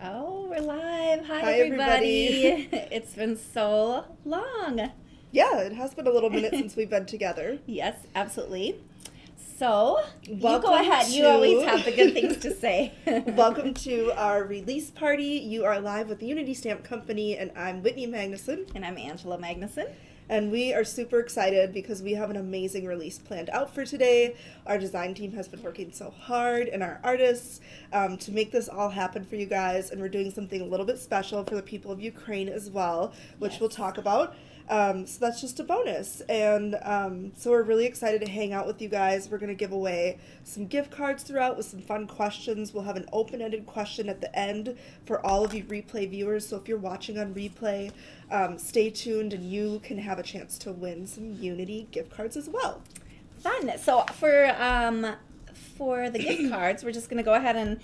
Oh, we're live. Hi, Hi, everybody. It's been so long. Yeah, it has been a little minute since we've been together. Yes, absolutely. So, you Welcome go ahead. You always have the good things to say. Welcome to our release party. You are live with Unity Stamp Company, and I'm Whitney Magnuson. And I'm Angela Magnuson. And we are super excited because we have an amazing release planned out for today. Our design team has been working so hard, and our artists, to make this all happen for you guys. And we're doing something a little bit special for the people of Ukraine as well, which we'll talk about. So that's just a bonus. And so we're really excited to hang out with you guys. We're going to give away some gift cards throughout with some fun questions. We'll have an open-ended question at the end for all of you replay viewers. So if you're watching on replay, stay tuned and you can have a chance to win some Unity gift cards as well. Fun. So for the gift cards, we're just going to go ahead and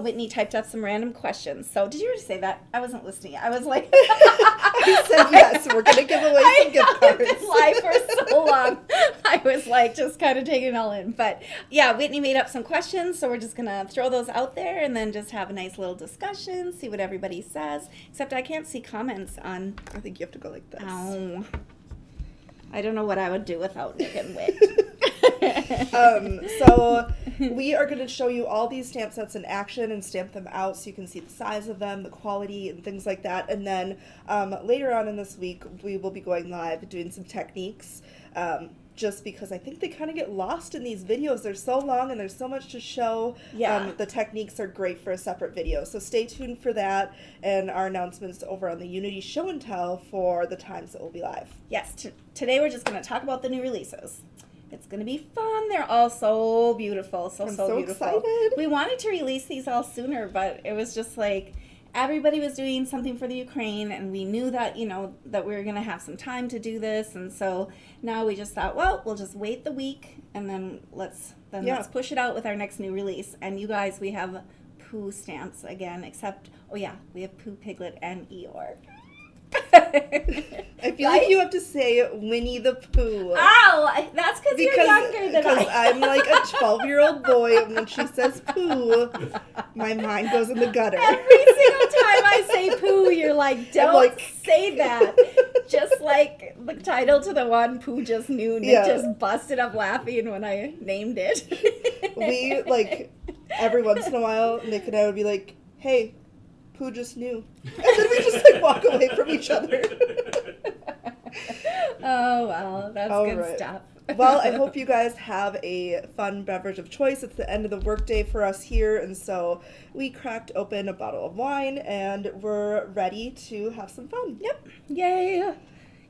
Whitney typed up some random questions. So did you already say that? I wasn't listening. I was like, I said yes. We're gonna give away some gift cards. I've been live for so long. I was like just kind of taking it all in. But yeah, Whitney made up some questions, so we're just gonna throw those out there and then just have a nice little discussion, see what everybody says. Except I can't see comments on. I think you have to go like this. Oh, I don't know what I would do without Nick and Whit. So we are going to show you all these stamp sets in action and stamp them out so you can see the size of them, the quality, and things like that. And then later on in this week, we will be going live doing some techniques, just because I think they kind of get lost in these videos. They're so long and there's so much to show. Yeah. The techniques are great for a separate video. So stay tuned for that and our announcements over on the Unity Show and Tell for the times that we'll be live. Yes, today we're just going to talk about the new releases. It's going to be fun. They're all so beautiful. So beautiful. Excited. We wanted to release these all sooner, but it was just like everybody was doing something for the Ukraine, and we knew that, that we were going to have some time to do this. And so now we just thought, well, we'll just wait the week, and then let's push it out with our next new release. And you guys, we have Pooh stamps again, except, we have Pooh, Piglet, and Eeyore. I feel like you have to say Winnie the Pooh. Oh, that's because you're younger than I. Because I'm like a 12-year-old boy, and when she says Pooh, my mind goes in the gutter. Every single time I say Pooh, you're like, don't say that. Just like the title to the one, Pooh Just Knew. Nick just busted up laughing when I named it. We, every once in a while, Nick and I would be like, hey, Pooh just knew. And then we just walk away from each other. Oh, well, that's all good right. Stuff. Well, I hope you guys have a fun beverage of choice. It's the end of the workday for us here, and so we cracked open a bottle of wine, and we're ready to have some fun. Yep. Yay.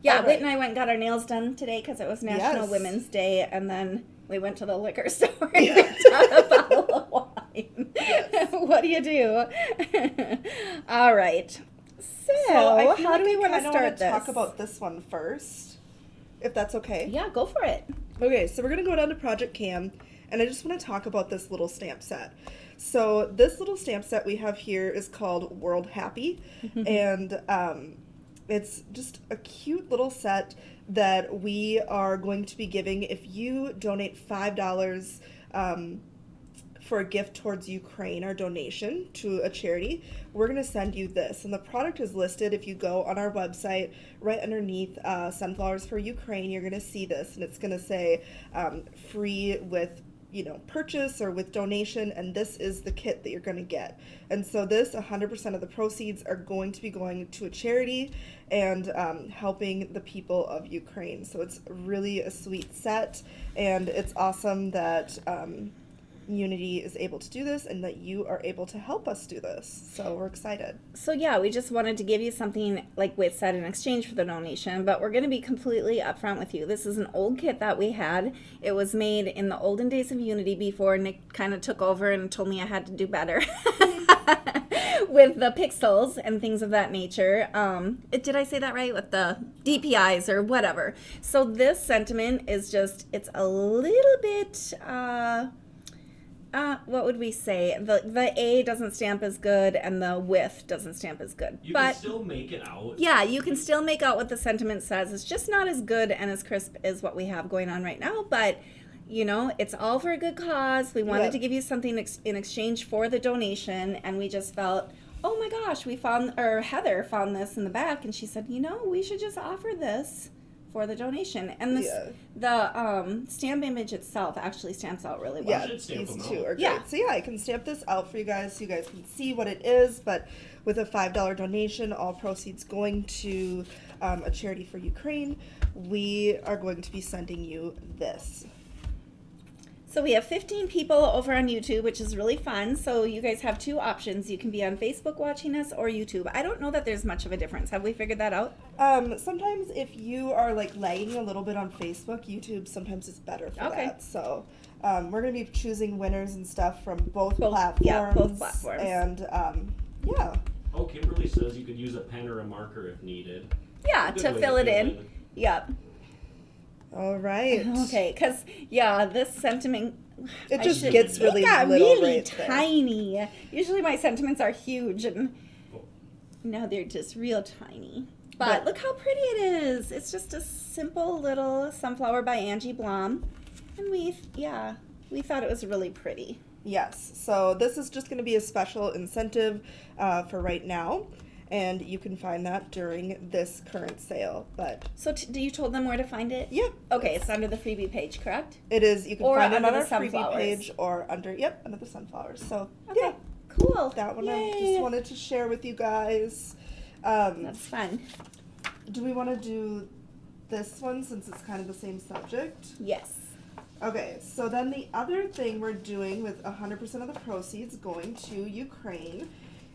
Yeah, Whit and I went and got our nails done today because it was National Women's Day, and then we went to the liquor store and picked out a bottle of wine. Yes. What do you do? All right. So how do we want to start this? Talk about this one first, if that's okay. Yeah, go for it. Okay, so we're going to go down to Project Cam, and I just want to talk about this little stamp set. So this little stamp set we have here is called World Happy, and it's just a cute little set that we are going to be giving if you donate $5 for a gift towards Ukraine, our donation to a charity. We're going to send you this, and the product is listed. If you go on our website, right underneath Sunflowers for Ukraine, you're going to see this, and it's going to say free with purchase or with donation, and this is the kit that you're going to get. And so this 100% of the proceeds are going to be going to a charity and helping the people of Ukraine. So it's really a sweet set, and it's awesome that Unity is able to do this and that you are able to help us do this. So we're excited. So yeah, we just wanted to give you something, like Whit said, in exchange for the donation, but we're going to be completely upfront with you. This is an old kit that we had. It was made in the olden days of Unity before Nick kind of took over and told me I had to do better with the pixels and things of that nature. Did I say that right? With the DPIs or whatever. So this sentiment is just, it's a little bit... what would we say? The A doesn't stamp as good, and the with doesn't stamp as good. You can still make it out. Yeah, you can still make out what the sentiment says. It's just not as good and as crisp as what we have going on right now, but it's all for a good cause. We wanted to give you something in exchange for the donation, and we just felt, oh my gosh, Heather found this in the back, and she said, we should just offer this for the donation. And the stamp image itself actually stamps out really well. Yeah, should stamp these them two out. are great. Yeah. So yeah, I can stamp this out for you guys so you guys can see what it is. But with a $5 donation, all proceeds going to a charity for Ukraine, we are going to be sending you this. So we have 15 people over on YouTube, which is really fun. So you guys have two options. You can be on Facebook watching us or YouTube. I don't know that there's much of a difference. Have we figured that out? Sometimes if you are like lagging a little bit on Facebook, YouTube sometimes is better for that. So we're going to be choosing winners and stuff from both platforms. Yeah, both platforms. And yeah. Oh, Kimberly says you could use a pen or a marker if needed. Yeah, Good to way fill it in. Yep. All right. Okay, because, this sentiment... It just gets really it got little really right there. tiny. Usually my sentiments are huge, and now they're just real tiny. But look how pretty it is. It's just a simple little sunflower by Angie Blom. And we thought it was really pretty. Yes. So this is just going to be a special incentive for right now. And you can find that during this current sale. But So you told them where to find it? Yep. Okay, it's under the freebie page, correct? It is. You can Or find it under on the our freebie sunflowers. page or under the sunflowers. So Okay, yeah, cool. that one I Yay. just wanted to share with you guys. That's fun. Do we want to do this one since it's kind of the same subject? Yes. Okay, so then the other thing we're doing with 100% of the proceeds going to Ukraine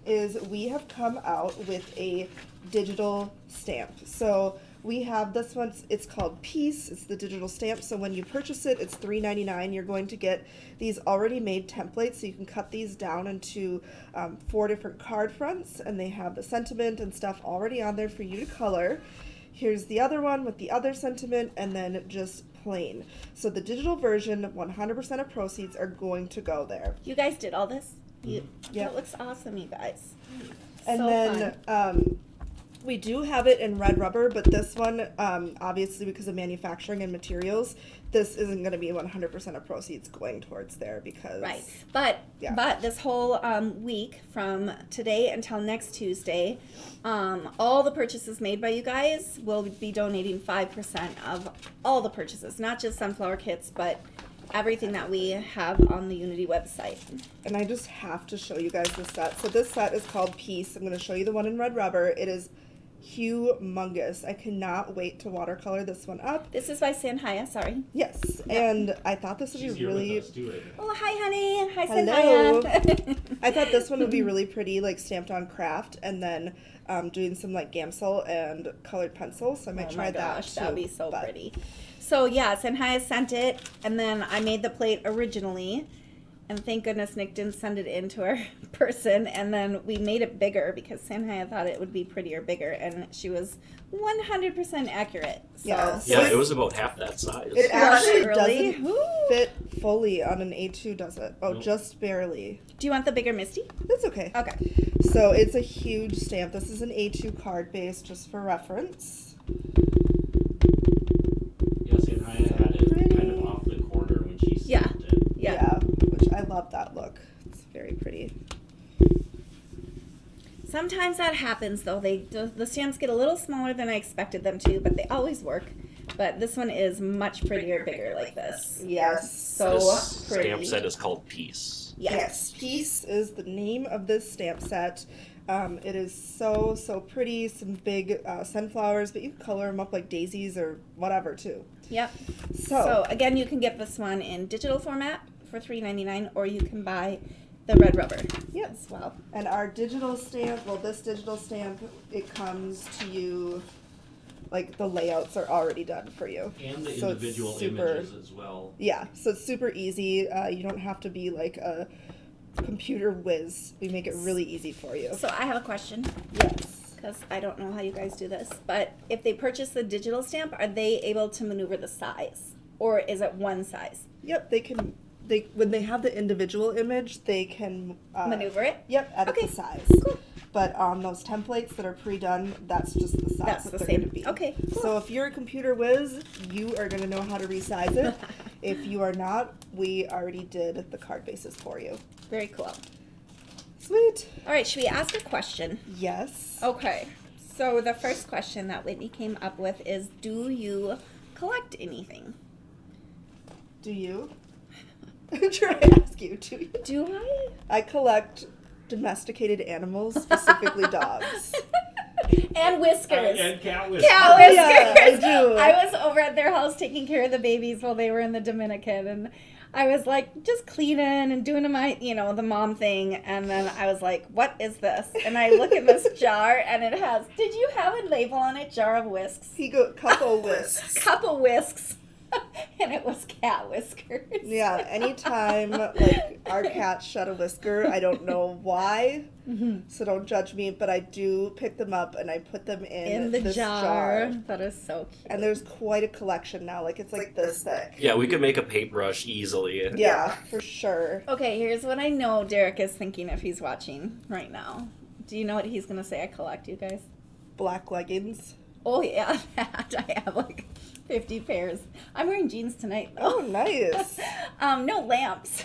is we have come out with a digital stamp. So we have this one, it's called Peace. It's the digital stamp. So when you purchase it, it's $3.99. You're going to get these already made templates. So you can cut these down into 4 different card fronts, and they have the sentiment and stuff already on there for you to color. Here's the other one with the other sentiment, and then just plain. So the digital version, 100% of proceeds are going to go there. You guys did all this? Yep. That looks awesome, you guys. And So then fun. we do have it in red rubber, but this one, obviously because of manufacturing and materials, this isn't going to be 100% of proceeds going towards there because... Right. But Yeah. but this whole week from today until next Tuesday, all the purchases made by you guys will be donating 5% of all the purchases, not just sunflower kits, but everything that we have on the Unity website. And I just have to show you guys this set. So this set is called Peace. I'm going to show you the one in red rubber. It is humongous. I cannot wait to watercolor this one up. This is by Sanhaya, sorry. Yes, Yeah. and I thought this would She's be here really... with us too, right? Oh, hi, honey. Hi, Hello. Sanhaya. I thought this one would be really pretty, like stamped on craft, and then doing some like Gamsol and colored pencils. So I might Oh try my that gosh, too. that'd be so but- pretty. So yeah, Sanhaya sent it, and then I made the plate originally, and thank goodness Nick didn't send it in to our person, and then we made it bigger because Sanhaya thought it would be prettier bigger, and she was 100% accurate. So. Yes. Yeah, it was about half that size. It actually really? doesn't Ooh. fit fully on an A2, does it? Oh, Nope. just barely. Do you want the bigger Misty? That's okay. Okay. So it's a huge stamp. This is an A2 card base, just for reference. Yes, and I had it kind of off the corner when she Yeah. stamped it. Yeah. Which I love that look. It's very pretty. Sometimes that happens though. The stamps get a little smaller than I expected them to, but they always work. But this one is much prettier, bigger like this. Yes. So This pretty. stamp set is called Peace. Yes, Peace is the name of this stamp set. It is so pretty. Some big sunflowers, but you can color them up like daisies or whatever too. Yep. So, So again, you can get this one in digital format for $3.99, or you can buy the red rubber Yep. as well. and our digital stamp, well, this digital stamp, it comes to you, like the layouts are already done for you. And the So it's individual super- images as well. Yeah, so it's super easy. You don't have to be like a computer whiz. We make it really easy for you. So I have a question, Yes. because I don't know how you guys do this, but if they purchase the digital stamp, are they able to maneuver the size, or is it one size? Yep, they can. When they have the individual image, they can Maneuver it? Yep, edit Okay, the size. cool. But on those templates that are pre-done, that's just the size That's the they're same. gonna be. Okay, cool. So if you're a computer whiz, you are gonna know how to resize it. If you are not, we already did the card bases for you. Very cool. Sweet. All right, should we ask a question? Yes. Okay. So the first question that Whitney came up with is, do you collect anything? Do you? I'm trying to ask you, do you? Do I? I collect domesticated animals, specifically dogs. And whiskers. And cat whiskers. Cat whiskers. Yeah, I do. I was over at their house taking care of the babies while they were in the Dominican, and I was like just cleaning and doing the mom thing, and then I was like, what is this? And I look in this jar, and it has, did you have a label on it? Jar of whisks. He go couple whisks. Couple whisks. And it was cat whiskers. Yeah, anytime like our cat shed a whisker, I don't know why, so don't judge me, but I do pick them up and I put them in the this jar. That is so cute. And there's quite a collection now. Like it's like this thick. Yeah, we could make a paintbrush easily. Yeah, for sure. Okay, here's what I know Derek is thinking if he's watching right now. Do you know what he's going to say I collect, you guys? Black leggings. Oh, yeah, that. I have like 50 pairs. I'm wearing jeans tonight, though. Oh, nice. No, lamps.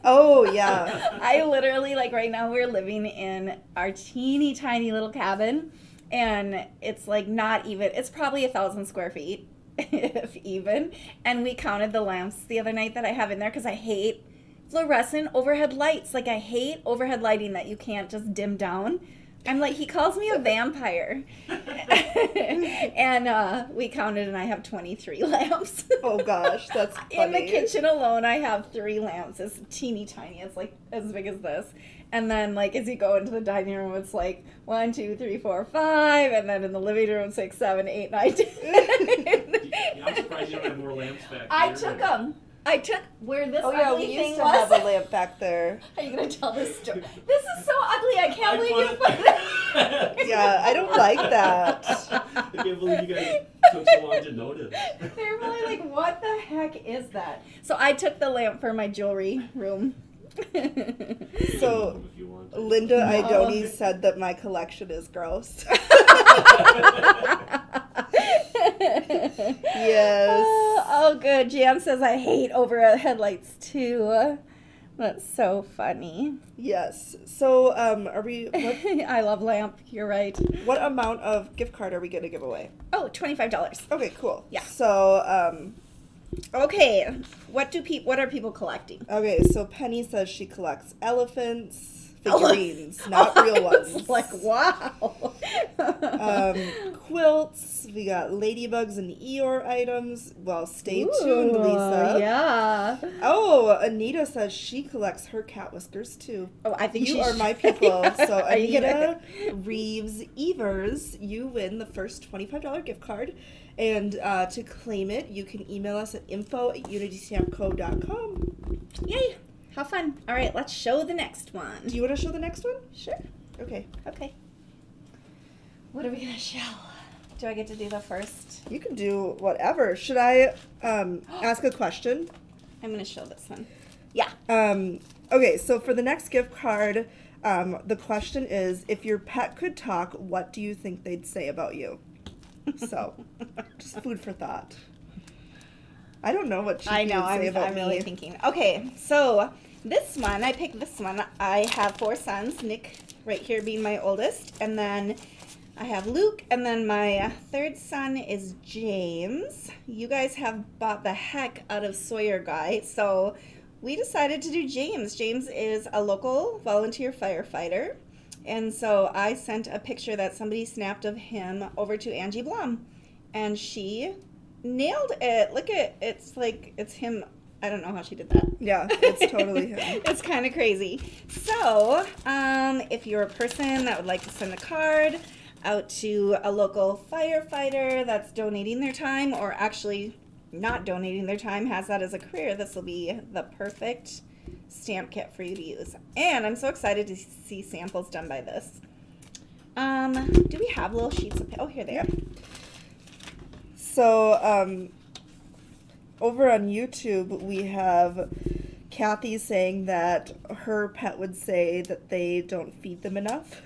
Oh, yeah. I literally, like right now, we're living in our teeny tiny little cabin, and it's like not even, it's probably 1,000 square feet, if even. And we counted the lamps the other night that I have in there because I hate fluorescent overhead lights. Like, I hate overhead lighting that you can't just dim down. I'm like, he calls me a vampire. And we counted, and I have 23 lamps. Oh, gosh, that's funny. In the kitchen alone, I have 3 lamps. It's teeny tiny. It's like as big as this. And then, like, as you go into the dining room, it's like 1, 2, 3, 4, 5. And then in the living room, 6, 7, 8, 9, 10. I'm surprised you don't have more lamps back I here. took them. I took where this Oh, yeah, ugly we thing used to was. have a lamp back there. Are you going to tell this story? This is so ugly. I can't I believe put you it- put it. Yeah, I don't like that. I can't believe you guys took so long to notice. They're probably like, what the heck is that? So I took the lamp for my jewelry room. So, If you want. Linda No. Idoni said that my collection is gross. Yes. Oh, good. Jan says I hate overhead headlights too. That's so funny. Yes. So, are we? I love lamp. You're right. What amount of gift card are we gonna give away? Oh, $25. Okay, cool. Yeah. So, Okay. What are people collecting? okay. So Penny says she collects elephants, figurines, not real ones. It's like, wow. Quilts. We got ladybugs and Eeyore items. Well, stay Ooh, tuned, Lisa. Yeah. Oh, Anita says she collects her cat whiskers too. Oh, I think You are my people. Yeah. So Are you Anita gonna- Reeves Evers, you win the first $25 gift card. And to claim it, you can email us at info@unitystampco.com. Yay. How fun. All right, let's show the next one. Do you want to show the next one? Sure. Okay. Okay. What are we going to show? Do I get to do the first? You can do whatever. Should I ask a question? I'm going to show this one. Yeah. Okay, so for the next gift card, the question is, if your pet could talk, what do you think they'd say about you? So, just food for thought. I don't know what she I know, would say about I'm me. really thinking. Okay, so this one, I picked this one. I have 4 sons, Nick right here being my oldest, and then I have Luke, and then my 3rd son is James. You guys have bought the heck out of Sawyer Guy, so we decided to do James. James is a local volunteer firefighter. And so I sent a picture that somebody snapped of him over to Angie Blum, and she nailed it. Look at it's like it's him. I don't know how she did that. Yeah, it's totally him. It's kind of crazy. So, if you're a person that would like to send a card out to a local firefighter that's donating their time, or actually not donating their time, has that as a career, this will be the perfect stamp kit for you to use. And I'm so excited to see samples done by this. Do we have little sheets of oh, here they are. So, over on YouTube, we have Kathy saying that her pet would say that they don't feed them enough.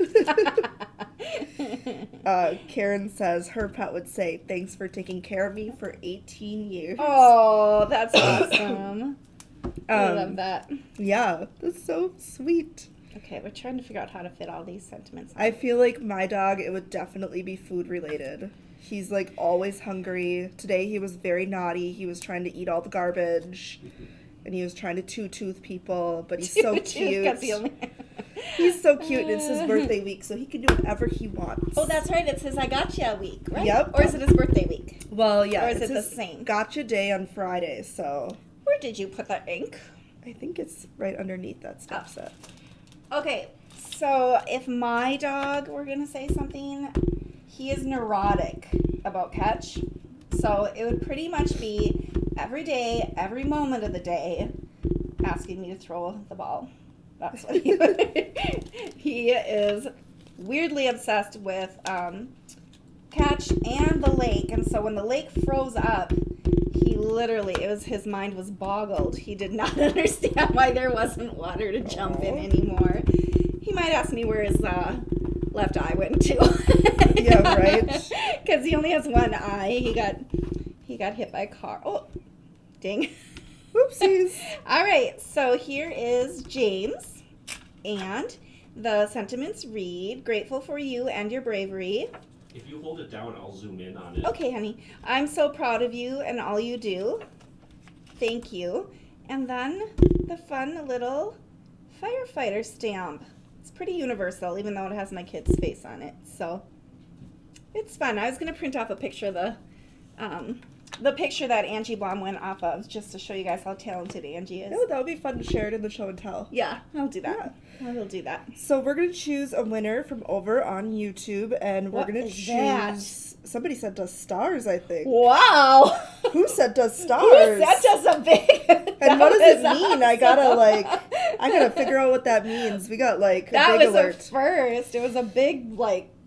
Karen says her pet would say, "Thanks for taking care of me for 18 years." Oh, that's awesome. I love that. Yeah, that's so sweet. Okay, we're trying to figure out how to fit all these sentiments. I feel like my dog, it would definitely be food related. He's like always hungry. Today he was very naughty. He was trying to eat all the garbage. And he was trying to two-tooth people, but he's so cute. He's so cute, and it's his birthday week, so he can do whatever he wants. Oh, that's right. It's his I Gotcha week, right? Yep. Or is it his birthday week? Well, yeah. Or is it's it the his same? Gotcha day on Friday, so Where did you put the ink? I think it's right underneath that step set. Okay, so if my dog were going to say something, he is neurotic about catch. So it would pretty much be every day, every moment of the day, asking me to throw the ball. That's what he would. He is weirdly obsessed with catch and the lake. And so when the lake froze up, he literally, his mind was boggled. He did not understand why there wasn't water to jump in anymore. He might ask me where his left eye went to. Yeah, right. Because he only has one eye. He got hit by a car. Oh, ding. Oopsies. All right, so here is James, and the sentiments read, grateful for you and your bravery. If you hold it down, I'll zoom in on it. Okay, honey. I'm so proud of you and all you do. Thank you. And then the fun little firefighter stamp. It's pretty universal, even though it has my kid's face on it. So it's fun. I was going to print off a picture of the picture that Angie Blom went off of, just to show you guys how talented Angie is. Oh, that would be fun to share it in the show and tell. Yeah, I'll do that. I will do that. So we're going to choose a winner from over on YouTube, and we're What going to is choose... that? Somebody sent us stars, I think. Wow! Who sent us stars? Who sent us a big... And what does it was mean? I gotta figure out what that means. We got a that big was alert. a first. It was a big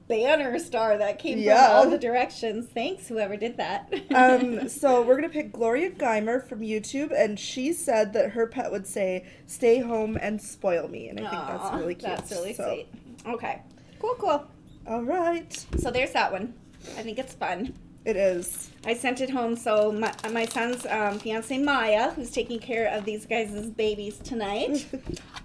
banner star that came Yeah. from all the directions. Thanks, whoever did that. So we're gonna pick Gloria Geimer from YouTube, and she said that her pet would say, "Stay home and spoil me," and I think that's Aw, really cute. That's really So, sweet. Okay, cool. all right, So there's that one. I think it's fun. it is. I sent it home, so my son's fiance Maya, who's taking care of these guys' babies tonight,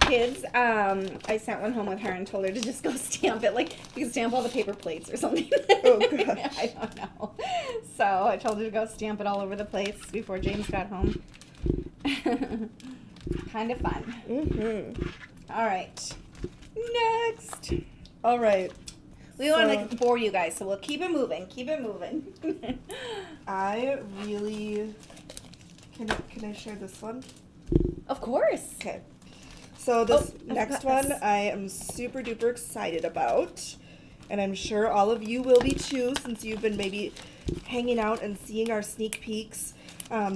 kids, I sent one home with her and told her to just go stamp it. Like, you can stamp all the paper plates or something. Oh, gosh. I don't know. So I told her to go stamp it all over the place before James got home. Kind of fun. Mm-hmm. All right. Next. All right. We want to bore you guys, so we'll keep it moving. I really can I share this one? Of course. Okay. So this I next forgot one this. I am super duper excited about. And I'm sure all of you will be too, since you've been maybe hanging out and seeing our sneak peeks.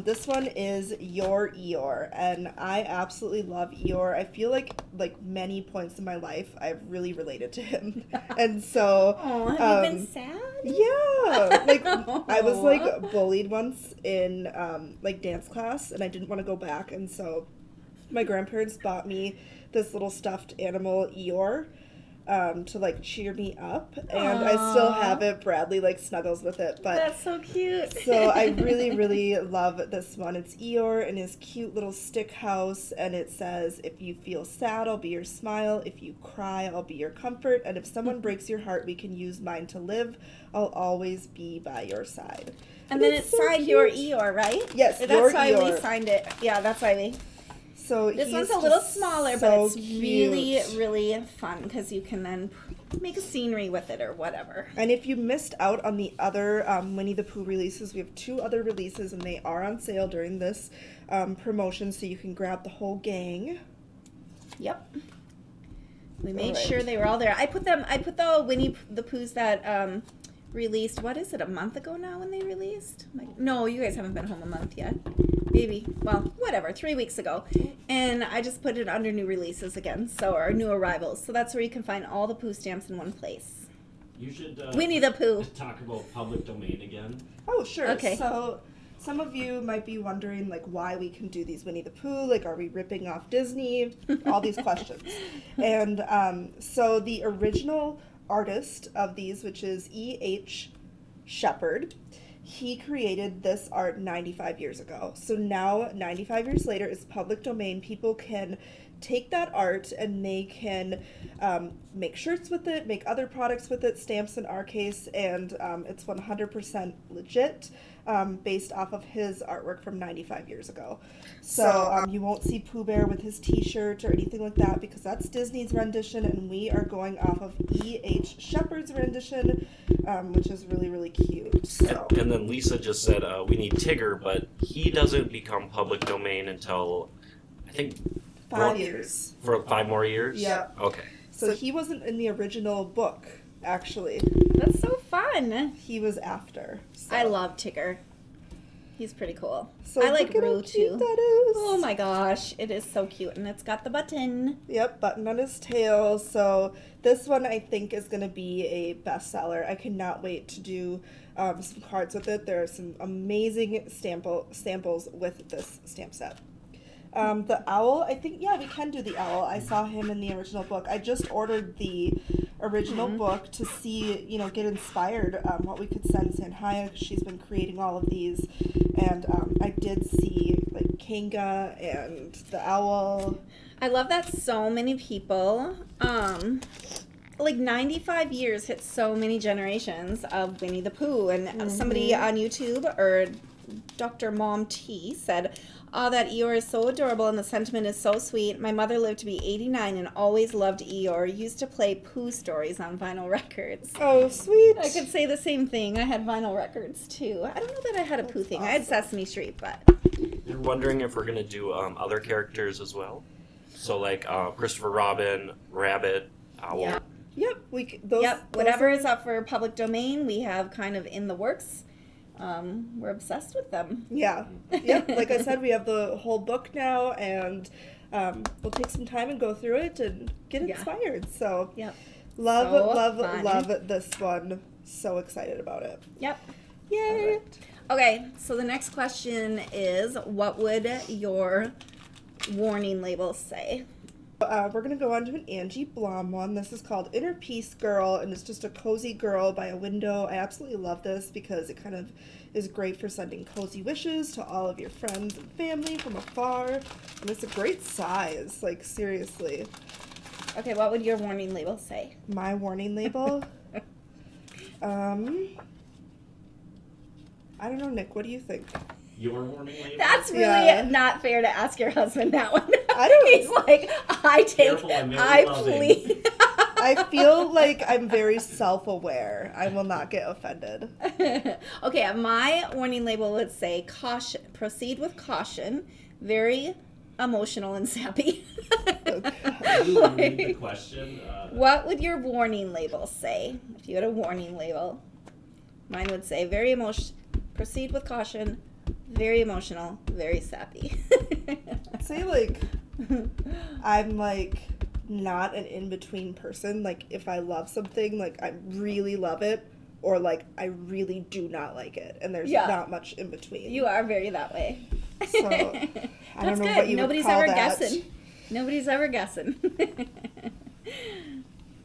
This one is Your Eeyore, and I absolutely love Eeyore. I feel like many points in my life I've really related to him. And so Oh, have you been sad? yeah, I was bullied once in dance class, and I didn't want to go back, and so my grandparents bought me this little stuffed animal Eeyore to cheer me up, and I still have it. Bradley snuggles with it, but That's so cute. so I really, really love this one. It's Eeyore in his cute little stick house, and it says, "If you feel sad, I'll be your smile. If you cry, I'll be your comfort. And if someone breaks your heart, we can use mine to live. I'll always be by your side." And then it's it's so signed Your cute. Eeyore, right? Yes, That's Your why we Eeyore. signed it. Yeah, that's why we. So This he's one's a little just smaller, so but it's cute. really, really fun because you can then make a scenery with it or whatever. And if you missed out on the other Winnie the Pooh releases, we have 2 other releases, and they are on sale during this promotion, so you can grab the whole gang. Yep. We made Alright. sure they were all there. I put the Winnie the Poohs that released, what is it, a month ago now when they released? No, you guys haven't been home a month yet. Maybe, well, whatever, 3 weeks ago. And I just put it under new releases again, or new arrivals. So that's where you can find all the Pooh stamps in one place. You should Winnie the Pooh. talk about public domain again. Oh, sure. Okay. So some of you might be wondering, why we can do these Winnie the Pooh. Are we ripping off Disney? All these questions. And so the original artist of these, which is E.H. Shepard, he created this art 95 years ago. So now, 95 years later, it's public domain. People can take that art and they can make shirts with it, make other products with it, stamps in our case, and it's 100% legit, based off of his artwork from 95 years ago. So you won't see Pooh Bear with his t-shirt or anything like that because that's Disney's rendition, and we are going off of E.H. Shepard's rendition, which is really, really cute. So. And then Lisa just said we need Tigger, but he doesn't become public domain until, I think, 5 years. For 5 more years? Yeah. Okay. So he wasn't in the original book, actually. That's so fun. He was after. So. I love Tigger. He's pretty cool. So I like look at how Roo cute too. that is. Oh my gosh, it is so cute, and it's got the button. Yep, button on his tail. So this one I think is going to be a bestseller. I cannot wait to do some cards with it. There are some amazing samples with this stamp set. The owl, I think, yeah, we can do the owl. I saw him in the original book. I just ordered the original book to see, get inspired what we could send Sanhaya, because she's been creating all of these. And I did see, like, Kanga and the owl. I love that so many people, like 95 years hit so many generations of Winnie the Pooh. And somebody on YouTube, or Dr. Mom T, said, "Oh, that Eeyore is so adorable and the sentiment is so sweet. My mother lived to be 89 and always loved Eeyore. Used to play Pooh stories on vinyl records." Oh, sweet. I could say the same thing. I had vinyl records too. I don't know that I had a Pooh thing. I had Sesame Street, but You're wondering if we're going to do other characters as well? So, like Christopher Robin, Rabbit, Owl. Yeah. Yep, whatever is up for public domain, we have kind of in the works. We're obsessed with them. Yeah. Yep. Like I said, we have the whole book now, and we'll take some time and go through it and get inspired. So, Yep. love fun. this one. So excited about it. Yep. Yay. Right. Okay, so the next question is, what would your warning label say? We're going to go on to an Angie Blom one. This is called Inner Peace Girl, and it's just a cozy girl by a window. I absolutely love this because it kind of is great for sending cozy wishes to all of your friends and family from afar. And it's a great size, like, seriously. Okay, what would your warning label say? My warning label? I don't know, Nick, what do you think? Your warning label? That's really Yeah. not fair to ask your husband that one. I don't- He's like, Careful, I'm very I loving. plead. I feel like I'm very self-aware. I will not get offended. Okay, my warning label would say caution. Proceed with caution. Very emotional and sappy. Ooh, read the question. What would your warning label say if you had a warning label? Mine would say very proceed with caution, very emotional, very sappy. I'd say, like, I'm, like, not an in-between person. Like, if I love something, like, I really love it, or, like, I really do not like it. And there's not much in between. You are very that way. So, I don't That's know good. what you Nobody's would call ever that. guessing. Nobody's ever guessing.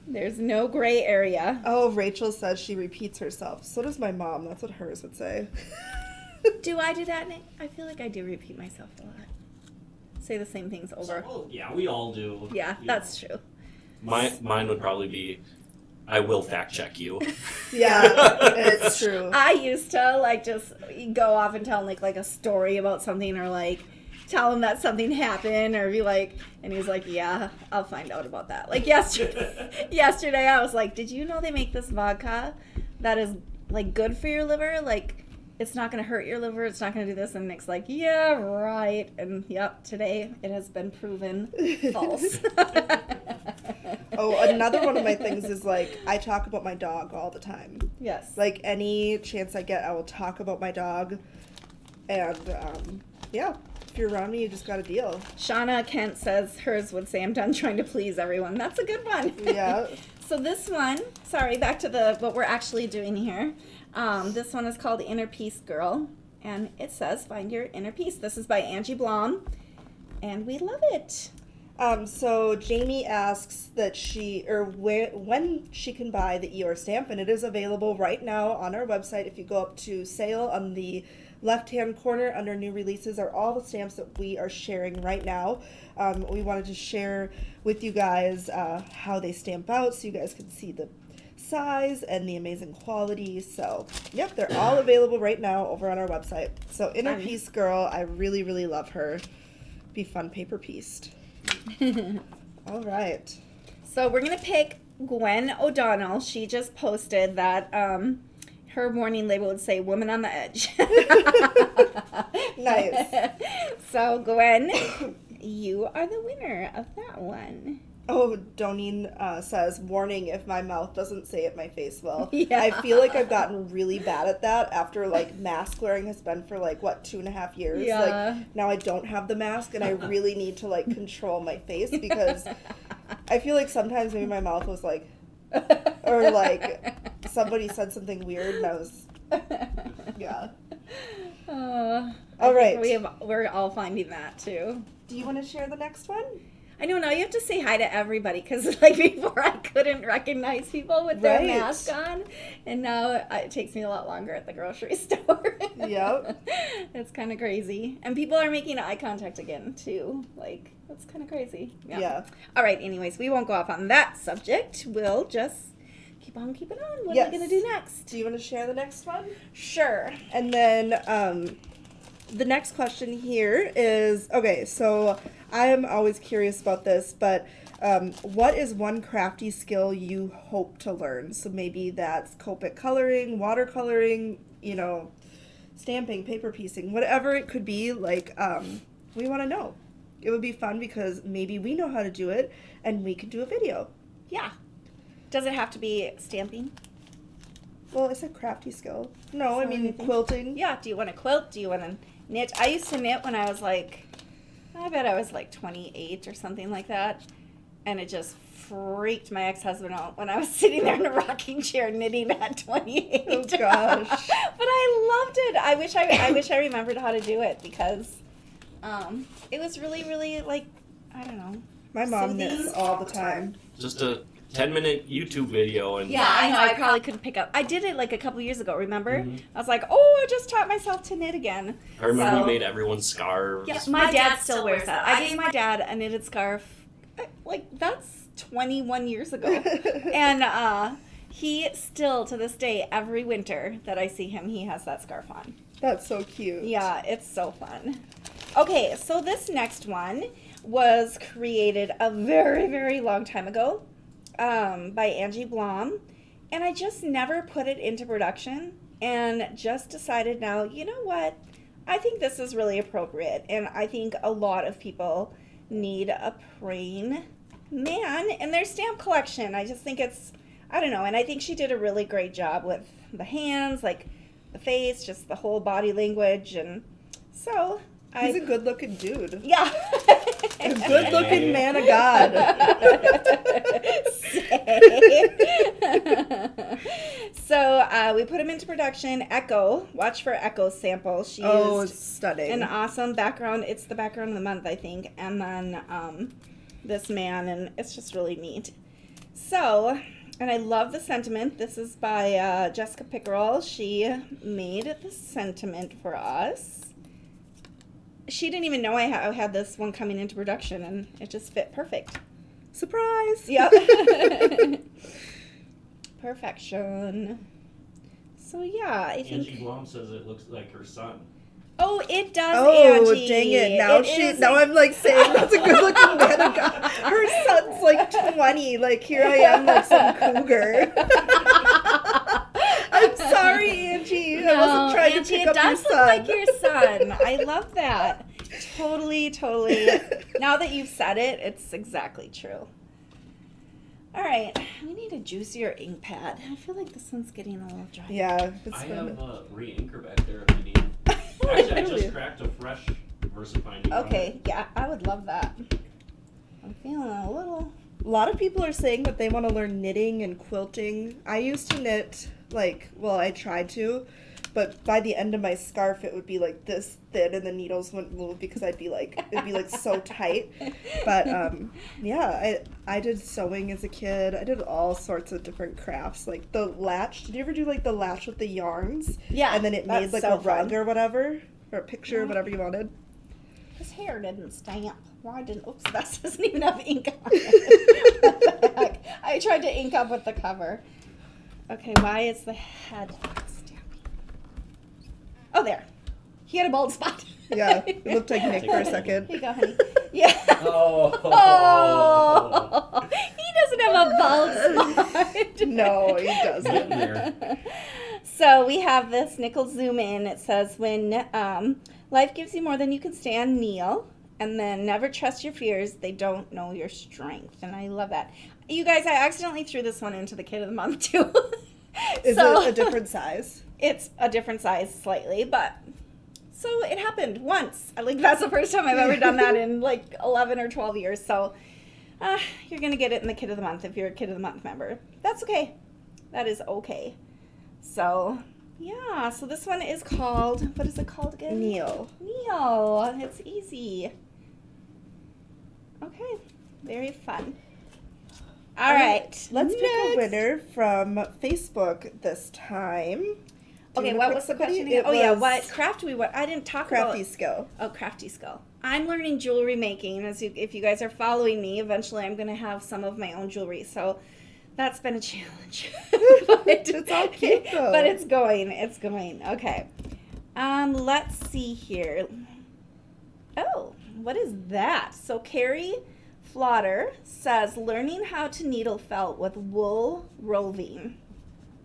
There's no gray area. Oh, Rachel says she repeats herself. So does my mom. That's what hers would say. Do I do that, Nick? I feel like I do repeat myself a lot. Say the same things over. Oh, yeah, we all do. Yeah, that's true. Mine would probably be, I will fact check you. Yeah, it's true. I used to like just go off and tell Nick like a story about something, or like tell him that something happened, or be like, and he's like, yeah, I'll find out about that. Like yesterday I was like, did you know they make this vodka that is like good for your liver? Like, it's not going to hurt your liver. It's not going to do this. And Nick's like, yeah, right. And yep, today it has been proven false. Oh, another one of my things is, like, I talk about my dog all the time. Yes. Like, any chance I get, I will talk about my dog. And, yeah, if you're around me, you just got a deal. Shauna Kent says hers would say, I'm done trying to please everyone. That's a good one. Yeah. So this one, sorry, back to what we're actually doing here. This one is called Inner Peace Girl, and it says, find your inner peace. This is by Angie Blom, and we love it. So Jamie asks that when she can buy the Eeyore stamp, and it is available right now on our website. If you go up to sale on the left-hand corner under new releases are all the stamps that we are sharing right now. We wanted to share with you guys how they stamp out so you guys can see the size and the amazing quality. So, yep, they're all available right now over on our website. So, Inner Peace Girl, I really, really love her. Be fun paper pieced. All right. So we're going to pick Gwen O'Donnell. She just posted that her morning label would say woman on the edge. Nice. So Gwen, you are the winner of that one. Oh, Doneen says, warning if my mouth doesn't say it, my face will. Yeah. I feel like I've gotten really bad at that after, like, mask wearing has been for, like, 2.5 years? Yeah. Like, now I don't have the mask, and I really need to, like, control my face, because I feel like sometimes maybe my mouth was, like, or, like, somebody said something weird, and I was, yeah. All right. We're all finding that, too. Do you want to share the next one? I know, now you have to say hi to everybody, because like before I couldn't recognize people with their mask on, and now it takes me a lot longer at the grocery store. Yep. It's kind of crazy. And people are making eye contact again, too. Like, that's kind of crazy. Yeah. All right, anyways, we won't go off on that subject. We'll just keep on keeping on. What are we going to do next? Do you want to share the next one? Sure. And then the next question here is, okay, so I am always curious about this, but what is one crafty skill you hope to learn? So maybe that's Copic coloring, watercoloring, stamping, paper piecing, whatever it could be. Like, we want to know. It would be fun because maybe we know how to do it and we can do a video. Yeah. Does it have to be stamping? Well, it's a crafty skill. No, So I mean anything? quilting. Yeah. Do you want to quilt? Do you want to knit? I used to knit when I was I bet I was 28 or something like that. And it just freaked my ex-husband out when I was sitting there in a rocking chair knitting at 28. Oh, gosh. But I loved it. I wish I remembered how to do it, because it was really, really, I don't know. My mom soothing. knits all the time. Just a 10-minute YouTube video and Yeah, I know. I probably couldn't pick up. I did it a couple years ago, remember? I was like, oh, I just taught myself to knit again. I remember So- we made everyone scarves. Yeah, my dad still wears that. I gave my dad a knitted scarf, that's 21 years ago. And he still, to this day, every winter that I see him, he has that scarf on. That's so cute. Yeah, it's so fun. Okay, so this next one was created a very, very long time ago by Angie Blom. And I just never put it into production and just decided now, you know what? I think this is really appropriate. And I think a lot of people need a praying man in their stamp collection. I just think it's, I don't know. And I think she did a really great job with the hands, the face, just the whole body language. And so He's a good-looking dude. yeah. A good-looking man of God. So we put him into production. Echo. Watch for Echo sample. She It's used stunning. an awesome background. It's the background of the month, I think. And then this man, and it's just really neat. So, and I love the sentiment. This is by Jessica Pickerel. She made the sentiment for us. She didn't even know I had this one coming into production, and it just fit perfect. Surprise. Yep. Perfection. So yeah, I think. Angie Blom says it looks like her son. Oh, it does, Oh, Angie. dang it. Now I'm saying that's a good looking man of God. Her son's 20. Here I am some cougar. I'm sorry, Angie. I wasn't trying Angie, to pick up your it does look son. like your son. I love that. Totally. Now that you've said it, it's exactly true. All right, we need a juicier ink pad. I feel like this one's getting a little dry. Yeah, I fun. have a re-inker back there if you need. Actually, I just cracked a fresh VersaFine. Okay, yeah, I would love that. I'm feeling a little. A lot of people are saying that they want to learn knitting and quilting. I used to knit, I tried to, but by the end of my scarf, it would be like this thin, and the needles wouldn't move because it'd be like so tight. But yeah, I did sewing as a kid. I did all sorts of different crafts, like the latch. Did you ever do like the latch with the yarns? Yeah, and then it made that's like so a rug fun. or whatever, or a picture, Yeah. whatever you wanted. His hair didn't stamp. Why didn't? Oops, that doesn't even have ink on it. What the heck? I tried to ink up with the cover. Okay, why is the head stampy? Oh, there. He had a bald spot. Yeah, it looked like Nick for a second. Here you go, honey. Yeah. Oh. Oh, he doesn't have a bald spot. No, he Getting doesn't. there. So we have this nickel zoom in. It says, when life gives you more than you can stand, kneel. And then never trust your fears. They don't know your strength. And I love that. You guys, I accidentally threw this one into the Kid of the Month, too. Is it a different size? It's a different size slightly, but so it happened once. I think that's the first time I've ever done that in like 11 or 12 years. So you're going to get it in the Kid of the Month if you're a Kid of the Month member. That's okay. That is okay. So, yeah. So this one is called, what is it called again? Kneel. Kneel. It's easy. Okay. Very fun. All right. Let's pick a Next. winner from Facebook this time. Do you Okay, wanna what pick was the somebody? question again? It Oh, yeah, was what craft we what? I didn't talk Crafty about. skill. Oh, crafty skill. I'm learning jewelry making. If you guys are following me, eventually I'm going to have some of my own jewelry. So that's been a challenge. It's all cute, though. But it's going. It's going. Okay. Let's see here. Oh, what is that? So Carrie Flotter says, learning how to needle felt with wool roving.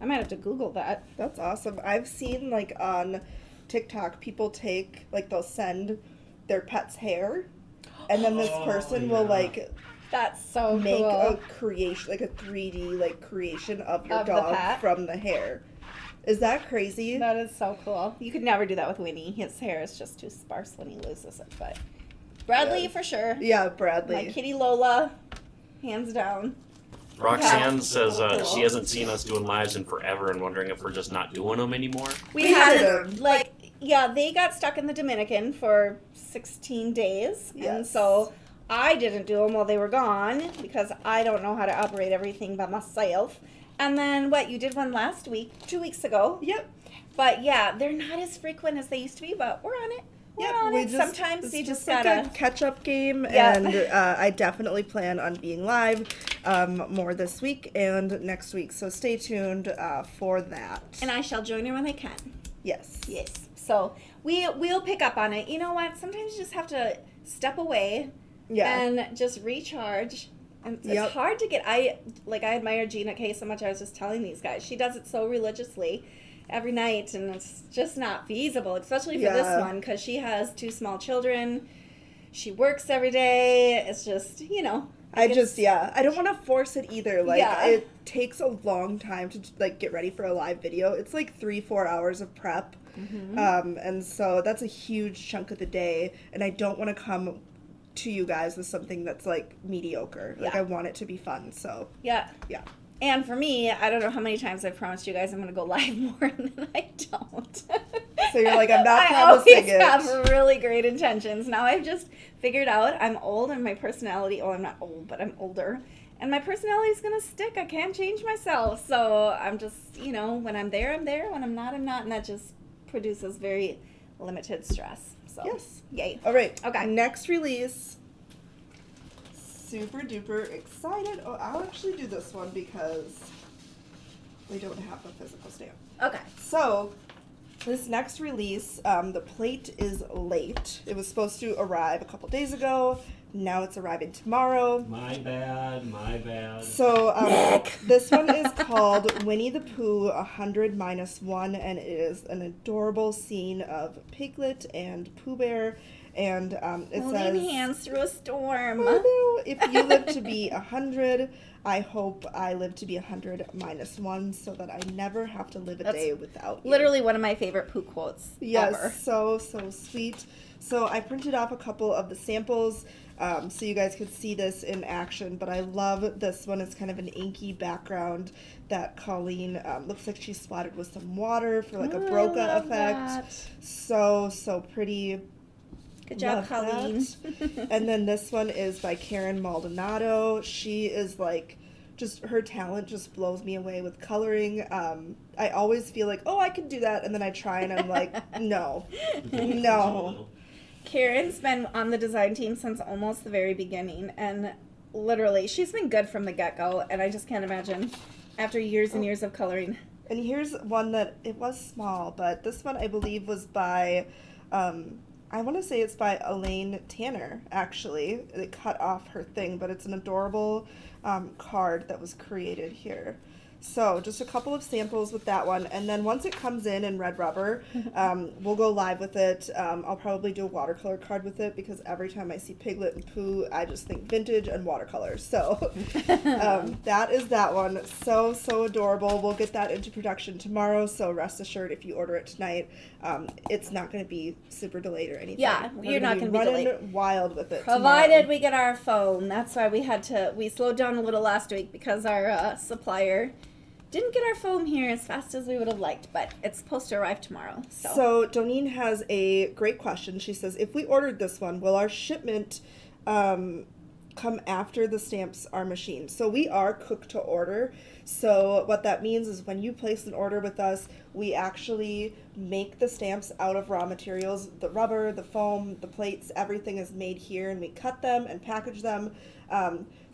I might have to Google that. That's awesome. I've seen like on TikTok people take like they'll send their pet's hair, and then this Oh, person will yeah. like That's so make cool. a creation, like a 3D like creation of your Of the dog pet? from the hair. Is that crazy? That is so cool. You could never do that with Winnie. His hair is just too sparse when he loses it. But Bradley, Yeah. for sure. Yeah, My Bradley. kitty Lola, hands down. Roxanne Yeah. says Cool. she hasn't seen us doing lives in forever and wondering if we're just not doing them anymore. We We had did 'em. like, yeah, they got stuck in the Dominican for 16 days. And Yes. so I didn't do them while they were gone because I don't know how to operate everything by myself. And then what, you did one last week, 2 weeks ago. Yep. But yeah, they're not as frequent as they used to be, but we're on it. We're Yep, on we it. just, Sometimes it's you just like gotta. a catch-up game, Yeah. and I definitely plan on being live more this week and next week. So stay tuned for that. And I shall join her when I can. Yes. Yes. So we'll pick up on it. You know what? Sometimes you just have to step away Yeah. and just recharge. And it's Yep. hard to get. I admire Gina Kay so much. I was just telling these guys. She does it so religiously every night, and it's just not feasible, especially for this Yeah. one because she has 2 small children. She works every day. It's just, I don't want to force it either. Like, Yeah. it takes a long time to, like, get ready for a live video. It's, like, 3-4 hours of prep. And so that's a huge chunk of the day, and I don't want to come to you guys with something that's, like, mediocre. Like, Yeah. I want it to be fun, so, Yeah. yeah. And for me, I don't know how many times I've promised you guys I'm going to go live more, and then I don't. So you're like, I'm not I promising always it. have really great intentions. Now I've just figured out I'm old and my personality, I'm not old, but I'm older. And my personality is going to stick. I can't change myself. So I'm just, when I'm there, I'm there. When I'm not, I'm not. And that just produces very limited stress. So, Yes. yay. All right. Okay. Next release. Super duper excited. Oh, I'll actually do this one because we don't have a physical stamp. Okay. So, this next release, the plate is late. It was supposed to arrive a couple days ago. Now it's arriving tomorrow. My bad. So, this one is called Winnie the Pooh 100-1, and it is an adorable scene of Piglet and Pooh Bear. And it Holding says, hands through a storm. I know, if you live to be 100, I hope I live to be 100 minus 1 so that I never have to live a That's day without you. Literally one of my favorite poo quotes Yes, ever. so sweet. So I printed off a couple of the samples so you guys could see this in action, but I love this one. It's kind of an inky background that Colleen looks like she splattered with some water for like a Oh, I Broca love effect. that. So pretty. Good job, Love Colleen. that. And then this one is by Karen Maldonado. She is like, just her talent just blows me away with coloring. I always feel like, oh, I can do that, and then I try and I'm like, no. Karen's been on the design team since almost the very beginning, and literally, she's been good from the get-go, and I just can't imagine after years and years of coloring. And here's one that, it was small, but this one I believe was by, I want to say it's by Elaine Tanner, actually. It cut off her thing, but it's an adorable card that was created here. So just a couple of samples with that one, and then once it comes in red rubber, we'll go live with it. I'll probably do a watercolor card with it because every time I see Piglet and Pooh, I just think vintage and watercolor. So that is that one. So adorable. We'll get that into production tomorrow, so rest assured if you order it tonight, it's not going to be super delayed or anything. Yeah, you're not going to be running delayed. wild with it Provided tomorrow. we get our phone. That's why we slowed down a little last week because our supplier didn't get our foam here as fast as we would have liked, but it's supposed to arrive tomorrow. So Doneen has a great question. She says, if we ordered this one, will our shipment come after the stamps are machined? So we are cook to order. So what that means is when you place an order with us, we actually make the stamps out of raw materials. The rubber, the foam, the plates, everything is made here, and we cut them and package them.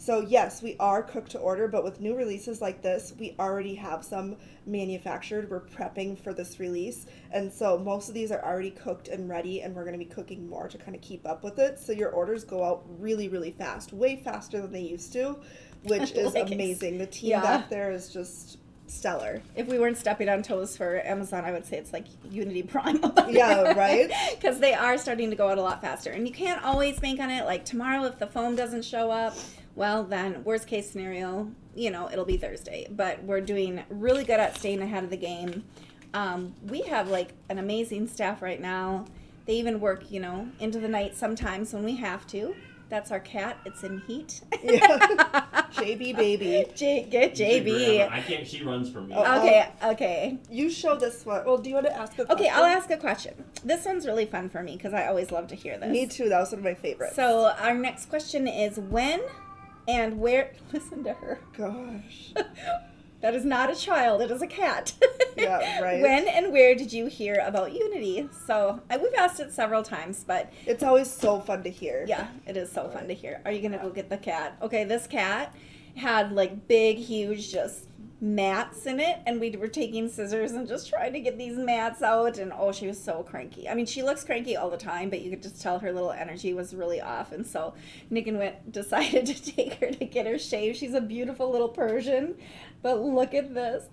So yes, we are cooked to order, but with new releases like this, we already have some manufactured. We're prepping for this release, and so most of these are already cooked and ready, and we're going to be cooking more to kind of keep up with it. So your orders go out really fast, way faster than they used to, which is amazing. The team back there is just stellar. If we weren't stepping on toes for Amazon, I would say it's like Unity Prime. Yeah, right? Because they are starting to go out a lot faster. And you can't always bank on it. Like tomorrow, if the foam doesn't show up, well, then worst case scenario, it'll be Thursday. But we're doing really good at staying ahead of the game. We have like an amazing staff right now. They even work, into the night sometimes when we have to. That's our cat. It's in heat. Yeah. JB baby. Get JB. I can't. She runs from me. Okay. You show this one. Well, do you want to ask a question? Okay, I'll ask a question. This one's really fun for me because I always love to hear this. Me too. That was one of my favorites. So our next question is when and where... Listen to her. Gosh. That is not a child. It is a cat. Yeah, right. When and where did you hear about Unity? So we've asked it several times, but... It's always so fun to hear. Yeah, it is so fun to hear. Are you going to go get the cat? Okay, this cat had like big, huge, just mats in it, and we were taking scissors and just trying to get these mats out, and she was so cranky. I mean, she looks cranky all the time, but you could just tell her little energy was really off, and so Nick and Whit decided to take her to get her shaved. She's a beautiful little Persian, but look at this.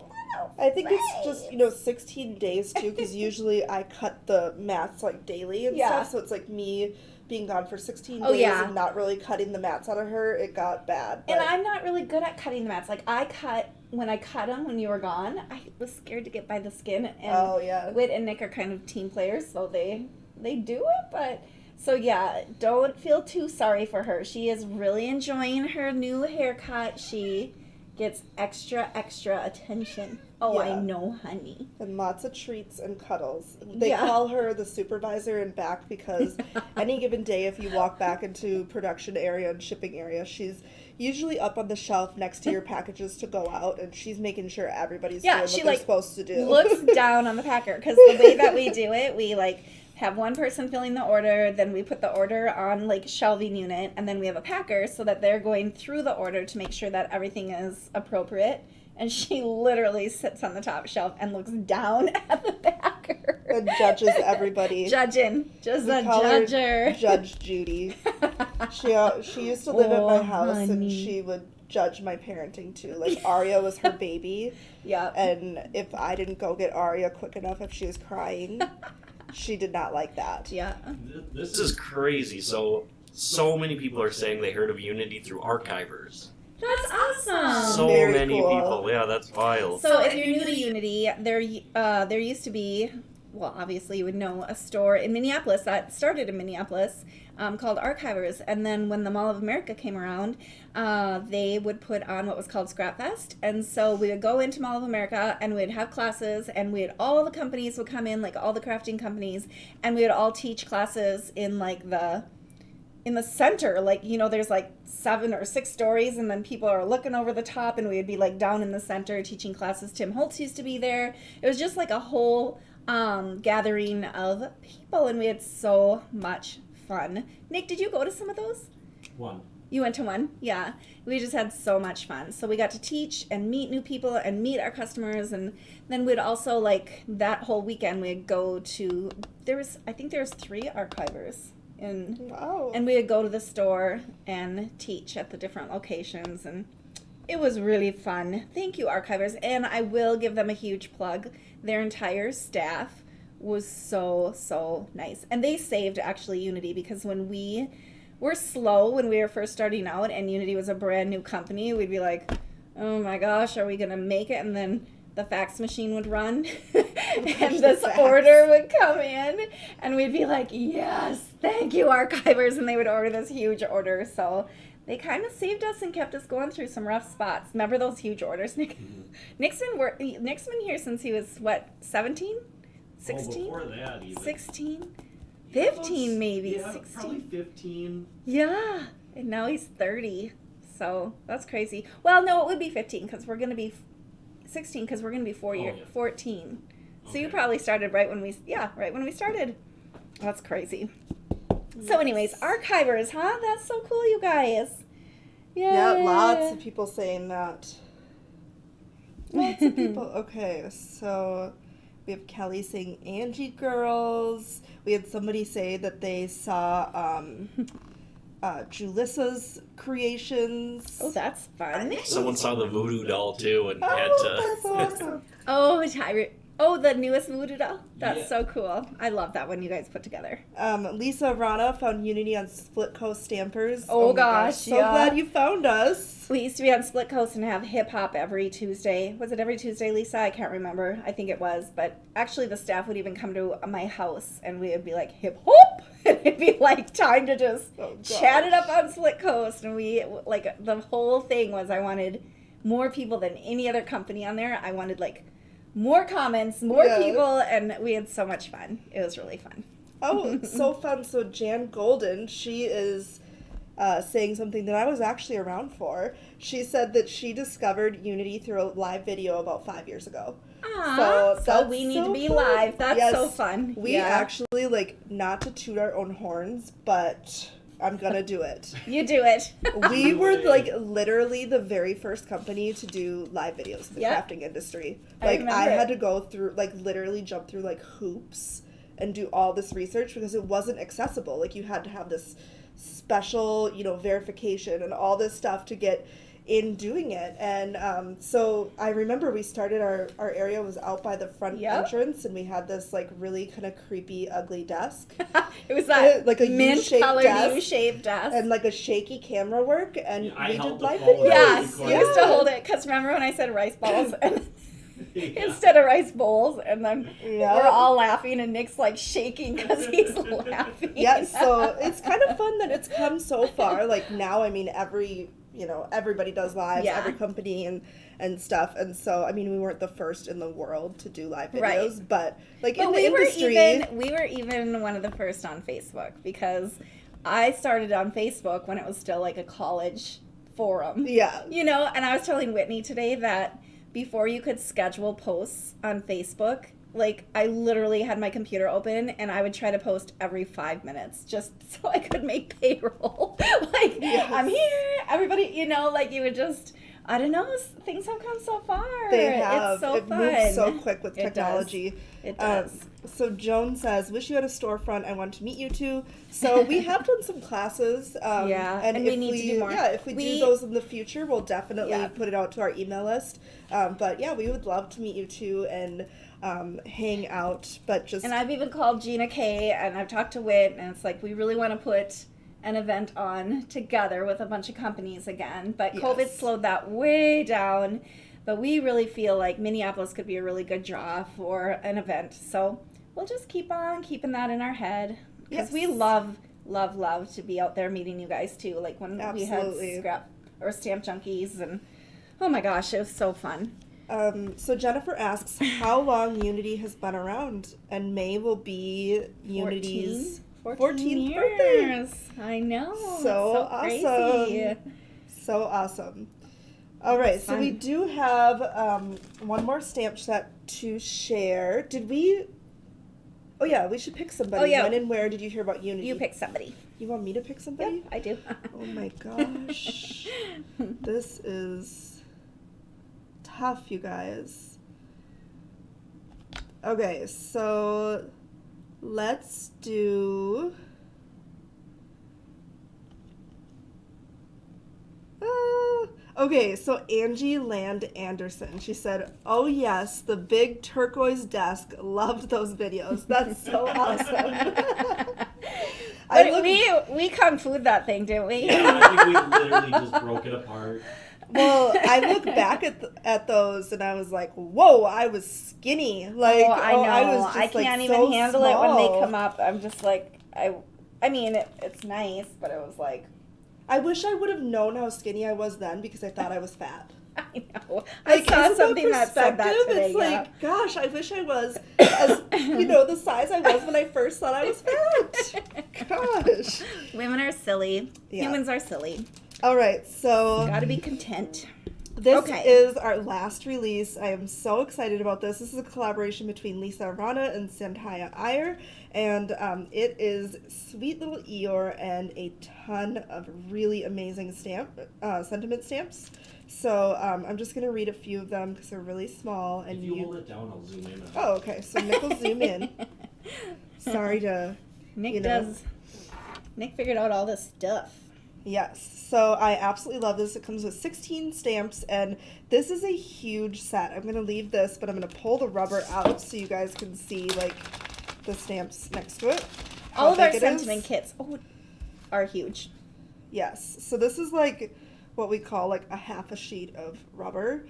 I think it's just, 16 days too, because usually I cut the mats like daily and stuff, so it's like me being gone for 16 days and not really cutting the mats out of her. It got bad. And I'm not really good at cutting the mats. Like when I cut them when you were gone, I was scared to get by the skin. And Whit and Nick are kind of team players, so they do it. But so don't feel too sorry for her. She is really enjoying her new haircut. She gets extra attention. I know, honey. And lots of treats and cuddles. They call her the supervisor in back because any given day, if you walk back into production area and shipping area, she's usually up on the shelf next to your packages to go out, and she's making sure everybody's doing what they're supposed to do. Looks down on the packer because the way that we do it, we have one person filling the order, then we put the order on shelving unit, and then we have a packer so that they're going through the order to make sure that everything is appropriate. And she literally sits on the top shelf and looks down at the packer. And judges everybody. Judging. Just a judger. Judge Judy. She used to live at my house, and she would judge my parenting too. Like, Aria was her baby. Yeah. And if I didn't go get Aria quick enough, if she was crying, she did not like that. Yeah. This is crazy. So many people are saying they heard of Unity through archivers. That's awesome. So Very many cool. people. Yeah, that's wild. So if you're new to Unity, there used to be, well, obviously you would know, a store in Minneapolis that started in Minneapolis called Archivers. And then when the Mall of America came around, they would put on what was called Scrap Fest. And so we would go into Mall of America and we'd have classes, and all the companies would come in, like all the crafting companies, and we would all teach classes in like in the center, like, you know, there's like 7 or 6 stories, and then people are looking over the top, and we would be like down in the center teaching classes. Tim Holtz used to be there. It was just like a whole gathering of people, and we had so much fun. Nick, did you go to some of those? One. You went to one? Yeah. We just had so much fun. So we got to teach and meet new people and meet our customers, and then we'd also, like, that whole weekend we'd go to, I think there was 3 archivers. Wow. And we would go to the store and teach at the different locations, and it was really fun. Thank you, archivers. And I will give them a huge plug. Their entire staff was so nice. And they saved, actually, Unity, because when we were slow when we were first starting out and Unity was a brand new company, we'd be like, oh my gosh, are we going to make it? And then the fax machine would run and this order would come in, and we'd be like, yes, thank you, archivers. And they would order this huge order. So they kind of saved us and kept us going through some rough spots. Remember those huge orders, Nick? Nick's been here since he was, what, 17? 16? Oh, before that even. 16? 15 maybe. Yeah, 16. probably 15. Yeah. And now he's 30. So that's crazy. Well, no, it would be 15 because we're going to be 16 because we're going to be 14. So you Okay. probably started right when we started. That's crazy. So anyways, archivers, huh? That's so cool, you guys. Yeah, lots of people saying that. Lots of people. Okay, so we have Kelly saying Angie Girls. We had somebody say that they saw Julissa's creations. Oh, that's fun. Someone saw the voodoo doll too and had Oh, to. that's awesome. Oh, the newest voodoo doll? That's Yeah. so cool. I love that one you guys put together. Lisa Rana found Unity on Split Coast Stampers. Oh, my gosh, So yeah. glad you found us. We used to be on Split Coast and have hip hop every Tuesday. Was it every Tuesday, Lisa? I can't remember. I think it was. But actually, the staff would even come to my house and we would be like, hip hop! And it'd be like time to just chat it up on Split Coast. And we, like, the whole thing was I wanted more people than any other company on there. I wanted, like, more comments, more Yeah. people, and we had so much fun. It was really fun. Oh, so fun. So Jan Golden, she is saying something that I was actually around for. She said that she discovered Unity through a live video about 5 years ago. So that's we need so to be fun. live. That's Yes, so fun. We actually, like, not to toot our own horns, but I'm gonna do it. You do it. We were, like, literally the very first company to do live videos in the Yep. crafting industry. I Like, remember I had it. to go through, like, literally jump through, like, hoops and do all this research because it wasn't accessible. Like, you had to have this special, verification and all this stuff to get in doing it. And so I remember we started, our area was out by the front Yep. entrance, and we had this, like, really kind of creepy, ugly desk. It was that Like a mint U-shaped colored desk. U-shaped desk. And, like, a shaky camera work, and I we held did the live phone videos. when Yes, Yeah. you used to hold it because remember when I said rice balls and Yeah. instead of rice bowls, and then Yeah. we're all laughing and Nick's like shaking because he's laughing. Yeah, so it's kind of fun that it's come so far. Like, now, I mean, everybody does lives, Yeah. every company and stuff. And so, I mean, we weren't the first in the world to do live videos, Right. but, like, But in the we industry. were even one of the first on Facebook because I started on Facebook when it was still like a college forum. Yeah. And I was telling Whitney today that before you could schedule posts on Facebook, like, I literally had my computer open and I would try to post every 5 minutes just so I could make payroll. Like, Yes. I'm here, everybody, like, you would just, I don't know, things have come so far. They have. It's so it fun. moves so quick with It does. technology. It does. So Joan says, wish you had a storefront. I want to meet you too. So we have done some classes. Yeah, and if we need to do more. Yeah, if we do those in the future, we'll definitely Yeah. put it out to our email list. But yeah, we would love to meet you too. And hang out, but just... And I've even called Gina Kay, and I've talked to Whit, and it's like we really want to put an event on together with a bunch of companies again. But COVID Yes. slowed that way down. But we really feel like Minneapolis could be a really good draw for an event. So we'll just keep on keeping that in our head. Because Yes. we love to be out there meeting you guys too. Like when Absolutely. we had Scrap or Stamp Junkies, and oh my gosh, it was so fun. So Jennifer asks how long Unity has been around, and May will be Unity's 14th birthday. years. I know. So It's awesome. crazy. So awesome. All right, so we Fun. do have one more stamp set to share. Did we? Oh yeah, we should pick somebody. Oh, yeah. When and where did you hear about Unity? You pick somebody. You want me to pick somebody? Yep, I do. Oh my gosh. This is tough, you guys. Okay, so let's do... okay, so Angie Land Anderson. She said, "Oh yes, the big turquoise desk. Loved those videos. That's so awesome." But we kung fu'd that thing, didn't we? Yeah, I think we literally just broke it apart. Well, I look back at those and I was like, "Whoa, I was skinny." Like, oh, I know. I was just I can't like, even so handle it when small. they come up. I'm just like, I mean, it's nice, but it was like, I wish I would have known how skinny I was then because I thought I was fat. I know. Like, I saw isn't something that said that perspective? today. It's Yeah. like, gosh, I wish I was as the size I was when I first thought I was fat. Gosh. Women are silly. Yeah. Humans are silly. All right, so Gotta be content. this Okay. is our last release. I am so excited about this. This is a collaboration between Lisa Rana and Sandhya Iyer, and it is sweet little Eeyore and a ton of really amazing sentiment stamps. So I'm just going to read a few of them because they're really small. And If you hold it down, I'll zoom in. Oh, okay. So Nick will zoom in. Sorry to... Nick you know. does. Nick figured out all this stuff. Yes, so I absolutely love this. It comes with 16 stamps, and this is a huge set. I'm going to leave this, but I'm going to pull the rubber out so you guys can see, like, the stamps next to it. how All of our big it is. sentiment kits are huge. Yes, so this is, like, what we call, like, a half a sheet of rubber.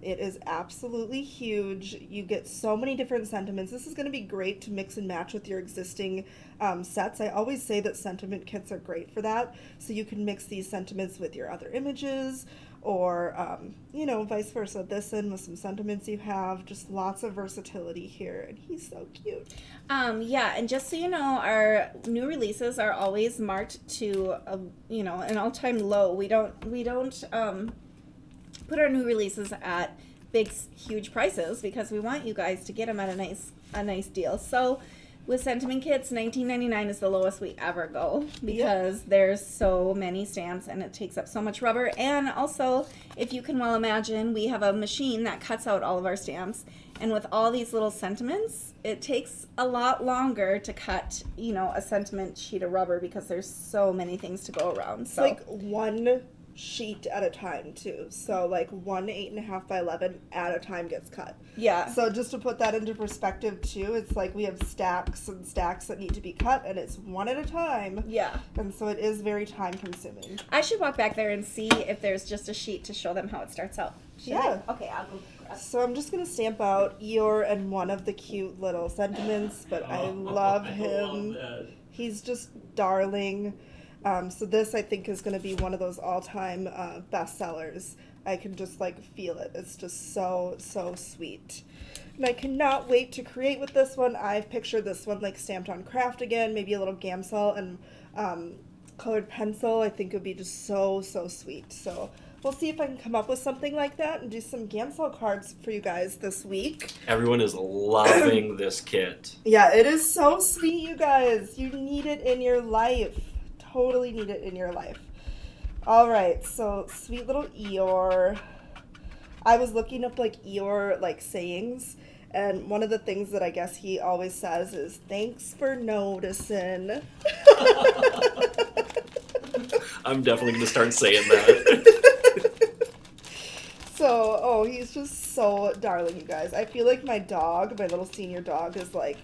It is absolutely huge. You get so many different sentiments. This is going to be great to mix and match with your existing sets. I always say that sentiment kits are great for that. So you can mix these sentiments with your other images or, vice versa. This in with some sentiments you have. Just lots of versatility here. And he's so cute. Yeah, and just so you know, our new releases are always marked to, an all-time low. We don't put our new releases at big, huge prices because we want you guys to get them at a nice deal. So with sentiment kits, $19.99 is the lowest we ever go because there's so many stamps and it takes up so much rubber. And also, if you can well imagine, we have a machine that cuts out all of our stamps. And with all these little sentiments, it takes a lot longer to cut, a sentiment sheet of rubber because there's so many things to go around. It's So like one sheet at a time too. So like one 8.5 by 11 at a time gets cut. yeah. So just to put that into perspective too, it's like we have stacks and stacks that need to be cut and it's one at a time. Yeah. And so it is very time consuming. I should walk back there and see if there's just a sheet to show them how it starts out. Should Yeah. I? Okay, I'll go grab. So I'm just going to stamp out Eeyore and one of the cute little sentiments, but I love him. that. He's just darling. So this, I think, is going to be one of those all-time bestsellers. I can just, feel it. It's just so, so sweet. And I cannot wait to create with this one. I've pictured this one, stamped on craft again, maybe a little Gamsol and colored pencil. I think it would be just so, so sweet. So we'll see if I can come up with something like that and do some Gamsol cards for you guys this week. Everyone is loving this kit. Yeah, it is so sweet, you guys. You need it in your life. Totally need it in your life. All right, so sweet little Eeyore. I was looking up Eeyore sayings, and one of the things that I guess he always says is "Thanks for noticing." I'm definitely going to start saying that. So He's just so darling, you guys. I feel like my dog, my little senior dog, is like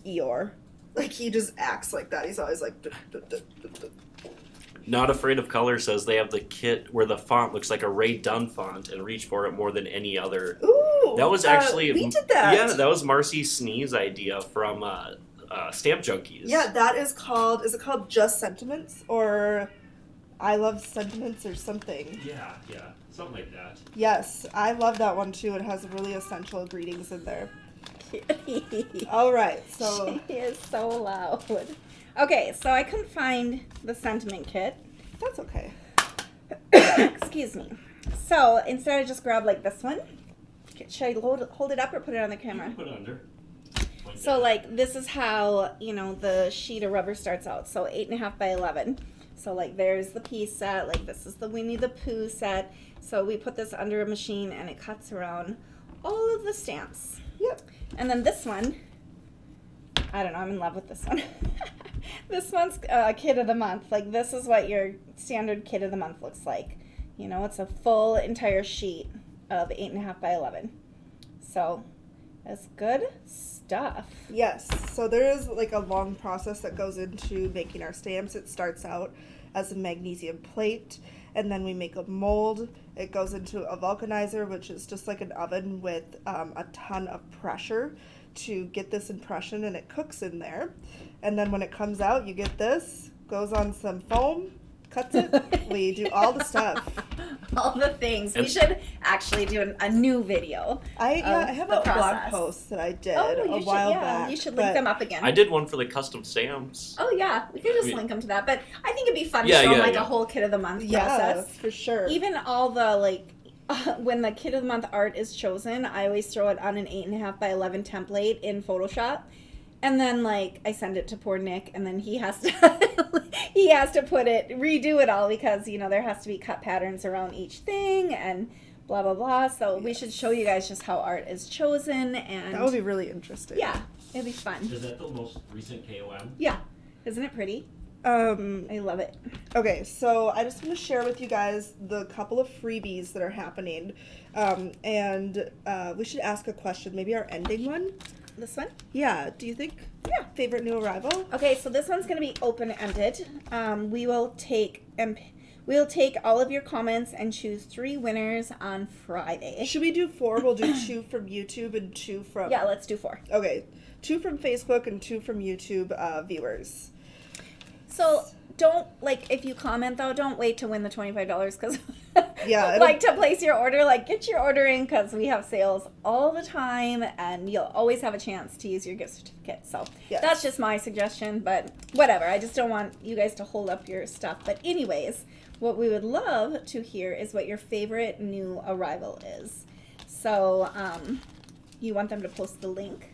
Eeyore. Like, he just acts like that. He's always like... Not Afraid of Color says they have the kit where the font looks like a Ray Dunn font and reach for it more than any other. Ooh! That was actually... we did that! Yeah, that was Marcy Snee's idea from Stamp Junkies. Yeah, that is called... Is it called Just Sentiments? Or I Love Sentiments or something? Yeah, something like that. Yes, I love that one too. It has really essential greetings in there. All right, so... She is so loud. Okay, so I couldn't find the sentiment kit. That's okay. Excuse me. So instead I just grabbed like this one. Should I hold it up or put it on the camera? You can put it under. Point So down. like this is how, the sheet of rubber starts out. So 8.5 by 11. So like there's the piece set, like this is the Winnie the Pooh set. So we put this under a machine and it cuts around all of the stamps. Yep. And then this one, I don't know, I'm in love with this one. This one's Kid of the Month. Like, this is what your standard Kid of the Month looks like. It's a full entire sheet of 8.5 by 11. So, that's good stuff. Yes, so there is like a long process that goes into making our stamps. It starts out as a magnesium plate, and then we make a mold. It goes into a vulcanizer, which is just like an oven with a ton of pressure to get this impression, and it cooks in there. And then when it comes out, you get this, goes on some foam, cuts it. We do all the stuff. All the things. We And- should actually do a new video. I have the a blog process. post that I did You a should, while yeah, back. you should link but them up again. I did one for the custom stamps. Oh yeah, we could just Yeah. link them to that. But I think it'd be fun to Yeah, show yeah, like yeah. a whole Kid of the Month Yeah, process. for sure. Even all the when the Kid of the Month art is chosen, I always throw it on an 8.5 by 11 template in Photoshop, and then I send it to poor Nick, and then he has to redo it all because there has to be cut patterns around each thing and blah blah blah. So we should show you guys just how art is chosen, and that would be really interesting. yeah, it'd be fun. Is that the most recent KOM? Yeah, isn't it pretty? I love it. Okay, so I just want to share with you guys the couple of freebies that are happening. And we should ask a question, maybe our ending one. This one. Yeah, do you think? Yeah. Favorite new arrival? Okay, so this one's going to be open-ended. We will take all of your comments and choose 3 winners on Friday. Should we do 4? We'll do 2 from YouTube and 2 from... Yeah, let's do 4. Okay, 2 from Facebook and 2 from YouTube viewers. So don't, if you comment though, don't wait to win the $25 because Yeah, to place your order, get your order in because we have sales all the time and you'll always have a chance to use your gift certificate. So Yes. that's just my suggestion, but whatever. I just don't want you guys to hold up your stuff. But anyways, what we would love to hear is what your favorite new arrival is. So you want them to post the link?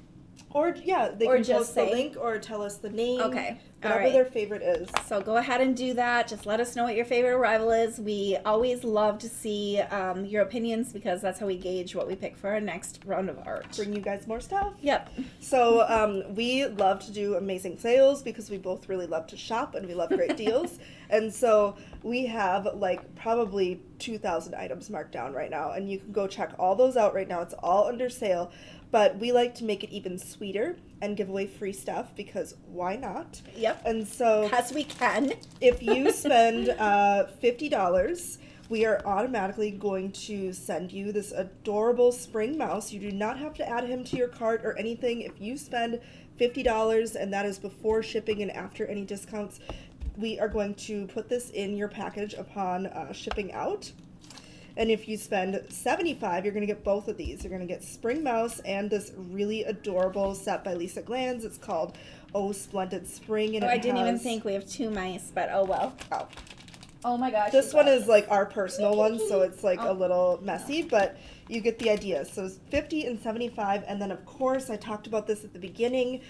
Or, yeah, they Or can just post say- the link or tell us the name. Okay, all Whatever right. their favorite is. So go ahead and do that. Just let us know what your favorite arrival is. We always love to see your opinions because that's how we gauge what we pick for our next round of art. Bring you guys more stuff. Yep. So we love to do amazing sales because we both really love to shop and we love great deals. And so we have probably 2,000 items marked down right now. And you can go check all those out right now. It's all under sale. But we like to make it even sweeter and give away free stuff because why not? Yep. And so As we can. if you spend $50, we are automatically going to send you this adorable spring mouse. You do not have to add him to your cart or anything. If you spend $50, and that is before shipping and after any discounts, we are going to put this in your package upon shipping out. And if you spend $75, you're going to get both of these. You're going to get Spring Mouse and this really adorable set by Lisa Glanz. It's called Oh Splendid Spring. And Oh, it I didn't even has- think we have 2 mice, but oh well. Oh. Oh my gosh. This you one guys. is our personal one, so it's a Oh. little messy, but you get the idea. So it's 50 and 75, and then of course I talked about this at the beginning.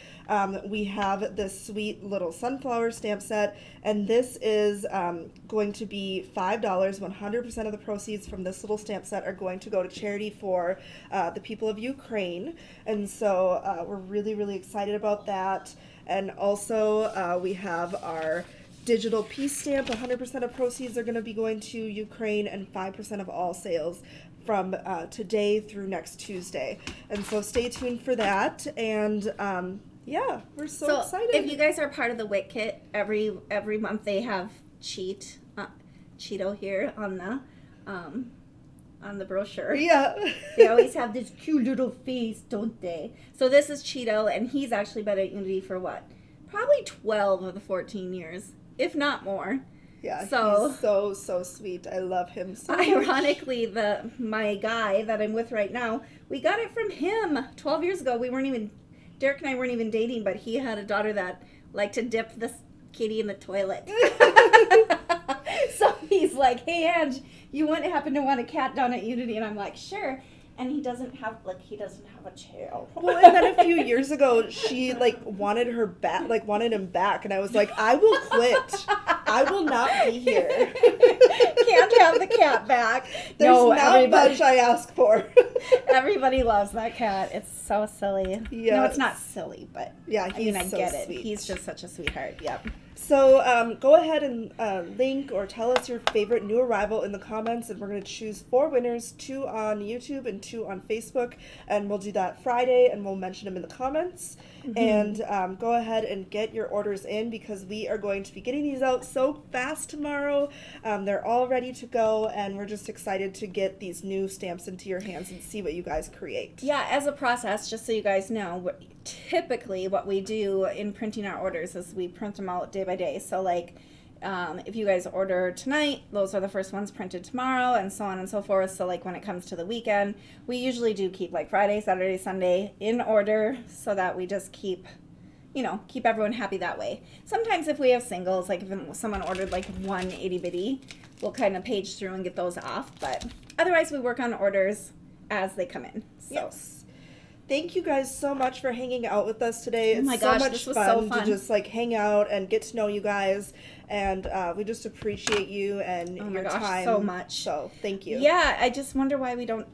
We have this sweet little sunflower stamp set, and this is going to be $5. 100% of the proceeds from this little stamp set are going to go to charity for the people of Ukraine, and so we're really, really excited about that. And also we have our digital peace stamp. 100% of proceeds are going to be going to Ukraine, and 5% of all sales from today through next Tuesday. And so stay tuned for that. And yeah, we're so excited. If you guys are part of the WIT kit, every month they have Cheeto here on the brochure. Yeah. They always have this cute little face, don't they? So this is Cheeto, and he's actually been at Unity for what? Probably 12 of the 14 years, if not more. Yeah, so, he's so sweet. I love him so much. Ironically, my guy that I'm with right now, we got it from him 12 years ago. Derek and I weren't even dating, but he had a daughter that liked to dip the kitty in the toilet. So he's like, hey, Ange, you wouldn't happen to want a cat down at Unity? And I'm like, sure. And he doesn't have a tail. Well, and then a few years ago, she wanted him back, and I was like, I will quit. I will not be here. Can't have the cat back. There's not much I ask for. Everybody loves that cat. It's so silly. Yes. No, it's not silly, but yeah, I so get it. sweet. He's just such a sweetheart. Yep. So go ahead and link or tell us your favorite new arrival in the comments, and we're going to choose 4 winners, 2 on YouTube and 2 on Facebook, and we'll do that Friday, and we'll mention them in the comments. Mm-hmm. And go ahead and get your orders in, because we are going to be getting these out so fast tomorrow. They're all ready to go, and we're just excited to get these new stamps into your hands and see what you guys create. Yeah, as a process, just so you guys know, typically what we do in printing our orders is we print them out day by day. So if you guys order tonight, those are the first ones printed tomorrow, and so on and so forth. So when it comes to the weekend, we usually do keep Friday, Saturday, Sunday in order, so that we just keep everyone happy that way. Sometimes if we have singles, if someone ordered one itty bitty, we'll kind of page through and get those off. But otherwise, we work on orders as they come in. So. Yes. Thank you guys so much for hanging out with us today. Oh my It's gosh, so much this was fun, so fun to just hang out and get to know you guys, and we just appreciate you and your time so much. So thank you. Yeah, I just wonder why we don't.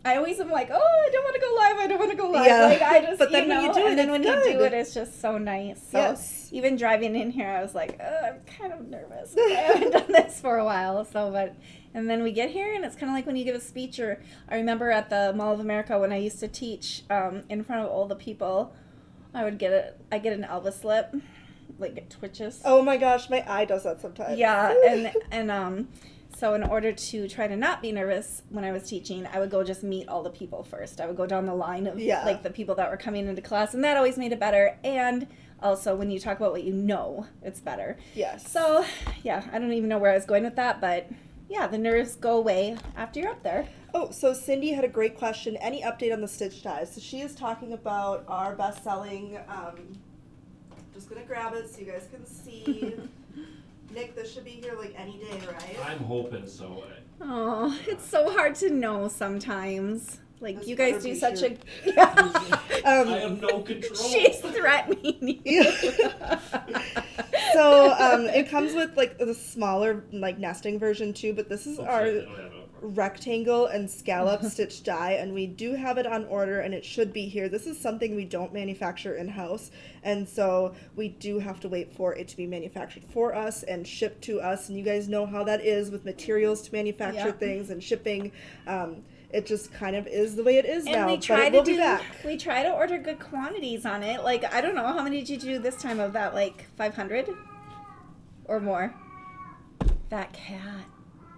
I always am like, oh, I don't want to go live. I don't want to go live. Yeah. But then when you do it, and then when you good. do it, it's just so nice. So yes. Even driving in here, I was like, oh, I'm kind of nervous. I haven't done this for a while. And then we get here, and it's kind of like when you give a speech. Or I remember at the Mall of America when I used to teach in front of all the people, I get an Elvis lip, it twitches. Oh my gosh, my eye does that sometimes. Yeah, and so in order to try to not be nervous when I was teaching, I would go just meet all the people first. I would go down the line of the people that were coming into class, and that always made it better. And also, when you talk about what you know, it's better. Yes. So, yeah, I don't even know where I was going with that, but yeah, the nerves go away after you're up there. Oh, so Cindy had a great question. Any update on the stitch dies? So she is talking about our best-selling, just going to grab it so you guys can see. Nick, this should be here any day, right? I'm hoping so. Oh, it's so hard to know sometimes. This you guys do such sure. I have no control. She's threatening you. So it comes with the smaller nesting version too, but this is our rectangle and scallop stitch die, and we do have it on order, and it should be here. This is something we don't manufacture in-house, and so we do have to wait for it to be manufactured for us and shipped to us, and you guys know how that is with materials to manufacture things and shipping. It just kind of is the way it is now, but it will be back. We try to order good quantities on it. I don't know, how many did you do this time of that, 500 or more? That cat.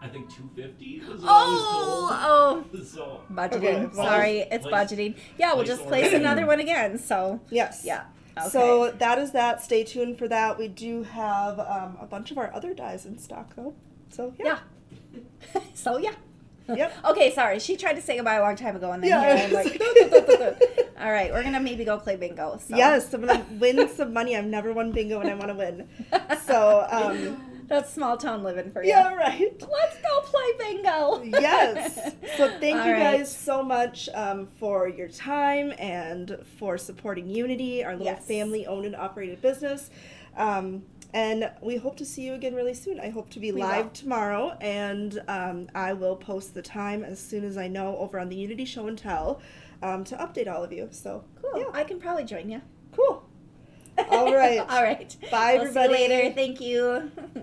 I think 250 is what I was told. So, budgeting. Okay, well, sorry, it's budgeting. Yeah, we'll just place another one again, so. Yes. Yeah. Okay. So that is that. Stay tuned for that. We do have a bunch of our other dies in stock, though. So, yeah. So, yeah. Yep. Okay, sorry. She tried to say goodbye a long time ago, and then here I'm like, all right, we're gonna maybe go play bingo. So. Yes, I'm gonna win some money. I've never won bingo, and I want to win. So that's small town living for you. Yeah, right. Let's go play bingo. Yes. So thank All you right. guys so much for your time and for supporting Unity, our little family-owned and operated business. And we hope to see you again really soon. I hope to be live tomorrow, and I will post the time as soon as I know over on the Unity Show and Tell to update all of you. So Cool. yeah. I can probably join you. Cool. All right. All right. Bye, We'll everybody. See you later. Thank you.